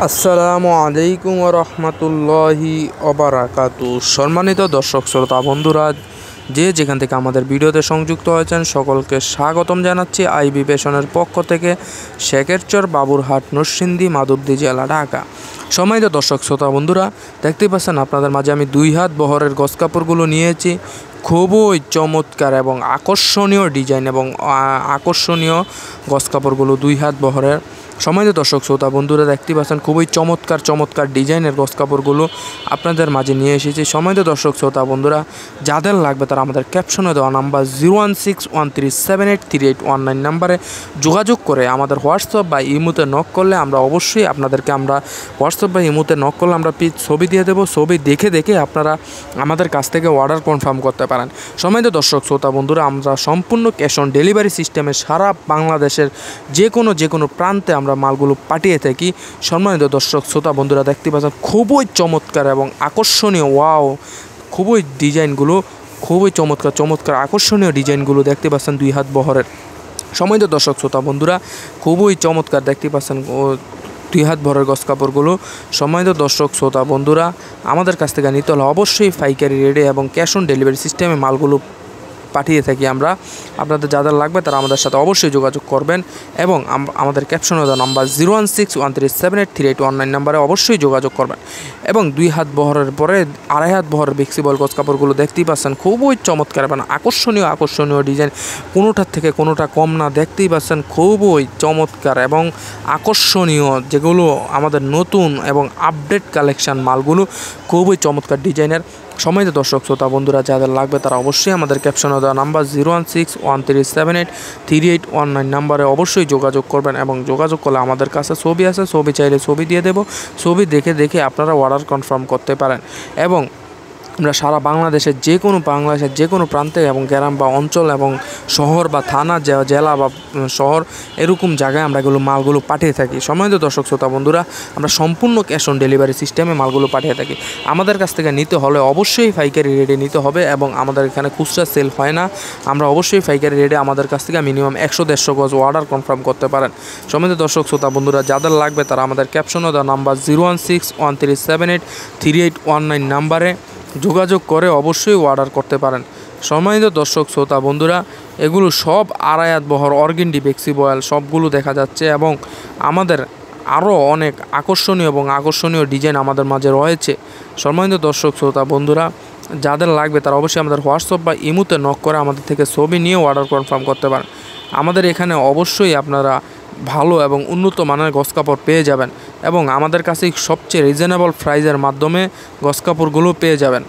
আসসালামু আলাইকুম ওয়া রাহমাতুল্লাহি ওয়া বারাকাতু। সম্মানিত দর্শক শ্রোতা বন্ধুরা, যে যেখান থেকে আমাদের ভিডিওতে সংযুক্ত হয়েছেন সকলকে স্বাগতম জানাচ্ছি আইবি ফ্যাশনের পক্ষ থেকে, শেখেরচর, বাবুরহাট, নরসিংদী, মাধবদী জেলা, ঢাকা। সম্মানিত দর্শক শ্রোতা বন্ধুরা, দেখতেই পাচ্ছেন আপনাদের মাঝে আমি 2 হাত বহরের গজ কাপড়গুলো নিয়েছি। খুবই চমৎকার এবং আকর্ষণীয় ডিজাইন এবং আকর্ষণীয় গজ কাপড়গুলো 2 হাত বহরের। সম্মানিত দর্শক শ্রোতা বন্ধুরা, দেখতে পাচ্ছেন খুবই চমৎকার ডিজাইনের গজ কাপড়গুলো আপনাদের মাঝে নিয়ে এসেছি। সম্মানিত দর্শক শ্রোতা বন্ধুরা, যাদের লাগবে তারা আমাদের ক্যাপশনে দেওয়া নাম্বার 0161378381 নাম্বারে যোগাযোগ করে আমাদের হোয়াটসঅ্যাপ বা ইমোতে নক করলে আমরা অবশ্যই আপনাদেরকে হোয়াটসঅ্যাপ বা ইমোতে নক করলে আমরা ছবি দিয়ে দেবো। ছবি দেখে আপনারা আমাদের কাছ থেকে অর্ডার কনফার্ম করতে পারেন। সম্মানিত দর্শক শ্রোতা বন্ধুরা, আমরা সম্পূর্ণ ক্যাশ অন ডেলিভারি সিস্টেমে সারা বাংলাদেশের যে কোনো প্রান্তে আমরা মালগুলো পাঠিয়ে থাকি। সম্মানিত দর্শক শ্রোতা বন্ধুরা, দেখতে পাচ্ছেন খুবই চমৎকার এবং আকর্ষণীয়, ওয়াও, খুবই ডিজাইনগুলো খুবই চমৎকার আকর্ষণীয় ডিজাইনগুলো দেখতে পাচ্ছেন 2 হাত বহরের। সম্মানিত দর্শক শ্রোতা বন্ধুরা, খুবই চমৎকার দেখতে পাচ্ছেন 2 হাত বহরের গজ কাপড়গুলো। সম্মানিত দর্শক শ্রোতা বন্ধুরা, আমাদের কাছ থেকে নিতে হলে অবশ্যই পাইকারি রেটে এবং ক্যাশ অন ডেলিভারি সিস্টেমে মালগুলো পাঠিয়ে থাকি আমরা। আপনাদের যাদের লাগবে তারা আমাদের সাথে অবশ্যই যোগাযোগ করবেন এবং আমাদের ক্যাপশনে দেওয়া নাম্বার 0161378381 নাম্বারে অবশ্যই যোগাযোগ করবেন। এবং 2 হাত বহরের পরে 2.5 হাত বহরের ফ্লেক্সিবল গজ কাপড়গুলো দেখতেই পাচ্ছেন খুবই চমৎকার এবং আকর্ষণীয় ডিজাইন, কোনোটার থেকে কোনোটা কম না। দেখতেই পাচ্ছেন খুবই চমৎকার এবং আকর্ষণীয়, যেগুলো আমাদের নতুন এবং আপডেট কালেকশান মালগুলো খুবই চমৎকার ডিজাইনের। সম্মানিত দর্শক শ্রোতা বন্ধুরা, যাদের লাগবে তারা অবশ্যই আমাদের ক্যাপশনে দেওয়া নাম্বার 0161378381 নাম্বারে অবশ্যই যোগাযোগ করবেন এবং যোগাযোগ করলে আমাদের কাছে ছবি আছে, ছবি চাইলে ছবি দিয়ে দেব। ছবি দেখে আপনারা অর্ডার কনফার্ম করতে পারেন। এবং আমরা সারা বাংলাদেশের যে কোনো প্রান্তে এবং গ্রাম বা অঞ্চল এবং শহর বা থানা, জেলা বা শহর, এরকম জায়গায় আমরা মালগুলো পাঠিয়ে থাকি। সম্মানিত দর্শক শ্রোতা বন্ধুরা, আমরা সম্পূর্ণ ক্যাশ অন ডেলিভারি সিস্টেমে মালগুলো পাঠিয়ে থাকি। আমাদের কাছ থেকে নিতে হলে অবশ্যই পাইকারি রেটে নিতে হবে এবং আমাদের এখানে খুচরা সেল হয় না। আমরা অবশ্যই পাইকারি রেটে আমাদের কাছ থেকে মিনিমাম 100-150 গজ অর্ডার কনফার্ম করতে পারেন। সম্মানিত দর্শক শ্রোতা বন্ধুরা, যাদের লাগবে তারা আমাদের ক্যাপশনে দেওয়া নাম্বার 0161378381 নাম্বারে যোগাযোগ করে অবশ্যই অর্ডার করতে পারেন। সম্মানিত দর্শক শ্রোতা বন্ধুরা, এগুলো সব 2.5 হাত বহর অর্গেন্ডি ফ্লেক্সিবল সবগুলো দেখা যাচ্ছে এবং আমাদের আরও অনেক আকর্ষণীয় ডিজাইন আমাদের মাঝে রয়েছে। সম্মানিত দর্শক শ্রোতা বন্ধুরা, যাদের লাগবে তারা অবশ্যই আমাদের হোয়াটসঅ্যাপ বা ইমোতে নক করে আমাদের থেকে ছবি নিয়ে অর্ডার কনফার্ম করতে পারেন। আমাদের এখানে অবশ্যই আপনারা ভালো এবং উন্নত মানের গজ কাপড় পেয়ে যাবেন এবং আমাদের কাছে সবচেয়ে রিজনেবল প্রাইসের মাধ্যমে গজ কাপড়গুলো পেয়ে যাবেন।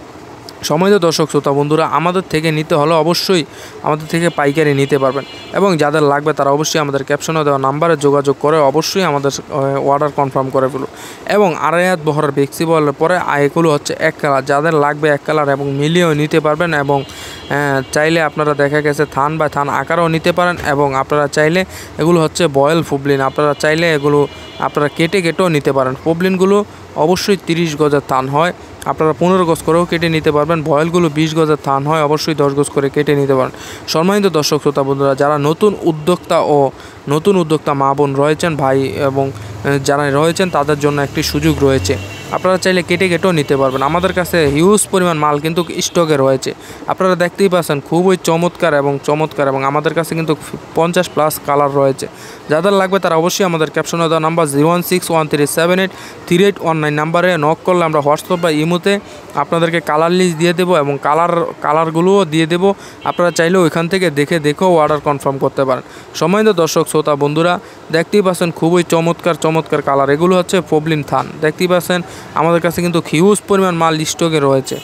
সম্মানিত দর্শক শ্রোতা বন্ধুরা, আমাদের থেকে নিতে হলে অবশ্যই আমাদের থেকে পাইকারি নিতে পারবেন এবং যাদের লাগবে তারা অবশ্যই আমাদের ক্যাপশনে দেওয়া নাম্বারে যোগাযোগ করে অবশ্যই আমাদের অর্ডার কনফার্ম করে ফেলুন। এবং 2.5 হাত বহরের ফ্লেক্সিবলের পরে এগুলো হচ্ছে 1 কালার, যাদের লাগবে 1 কালার এবং মিলিয়েও নিতে পারবেন এবং চাইলে আপনারা দেখা গেছে থান বাই থান আকারেও নিতে পারেন এবং আপনারা চাইলে এগুলো হচ্ছে বয়েল পবলিন, আপনারা চাইলে এগুলো আপনারা কেটেও নিতে পারেন। পবলিনগুলো অবশ্যই 30 গজের থান হয়, আপনারা 15 গজ করেও কেটে নিতে পারবেন। বয়েলগুলো 20 গজের থান হয়, অবশ্যই 10 গজ করে কেটে নিতে পারেন। সম্মানিত দর্শক শ্রোতা বন্ধুরা, যারা নতুন উদ্যোক্তা মা বোন রয়েছেন, ভাই এবং যারা রয়েছেন, তাদের জন্য একটি সুযোগ রয়েছে। আপনারা চাইলে কেটেও নিতে পারবেন। আমাদের কাছে হিউজ পরিমাণ মাল কিন্তু স্টকে রয়েছে, আপনারা দেখতেই পাচ্ছেন খুবই চমৎকার এবং আমাদের কাছে কিন্তু 50+ কালার রয়েছে। যাদের লাগবে তারা অবশ্যই আমাদের ক্যাপশনে দেওয়া নাম্বার 0161378381 নাম্বারে নক করলে আমরা হোয়াটসঅ্যাপ বা ইমোতে আপনাদেরকে কালার লিস্ট দিয়ে দেবো এবং কালারগুলোও দিয়ে দেবো। আপনারা চাইলে ওইখান থেকে দেখেও অর্ডার কনফার্ম করতে পারেন। সম্মানিত দর্শক শ্রোতা বন্ধুরা, দেখতেই পাচ্ছেন খুবই চমৎকার কালার, এগুলো হচ্ছে পবলিন থান। দেখতেই পাচ্ছেন আমাদের কাছে কিন্তু হিউজ পরিমাণ মাল স্টকে রয়েছে।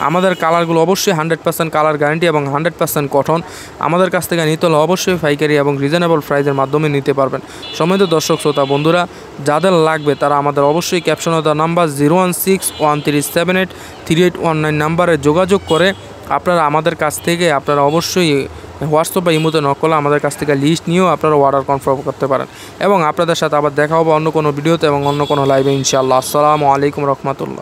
আমাদের কালারগুলো অবশ্যই 100% কালার গ্যারান্টি এবং 100% কটন। আমাদের কাছ থেকে নিতে হলে অবশ্যই পাইকারি এবং রিজনেবল প্রাইসের মাধ্যমে নিতে পারবেন। সম্মানিত দর্শক শ্রোতা বন্ধুরা, যাদের লাগবে তারা আমাদের অবশ্যই ক্যাপশনে দেওয়া নাম্বার 0161378381 নাম্বারে যোগাযোগ করে আপনারা আমাদের কাছ থেকে আপনারা অবশ্যই হোয়াটসঅ্যাপ বা ইমোতে নক করলে আমাদের কাছ থেকে লিস্ট নিয়েও আপনারা অর্ডার কনফার্ম করতে পারেন। এবং আপনাদের সাথে আবার দেখা হবে অন্য কোনো ভিডিওতে এবং অন্য কোনো লাইভে ইনশাআল্লাহ। আসসালামু আলাইকুম রহমতুল্লাহ।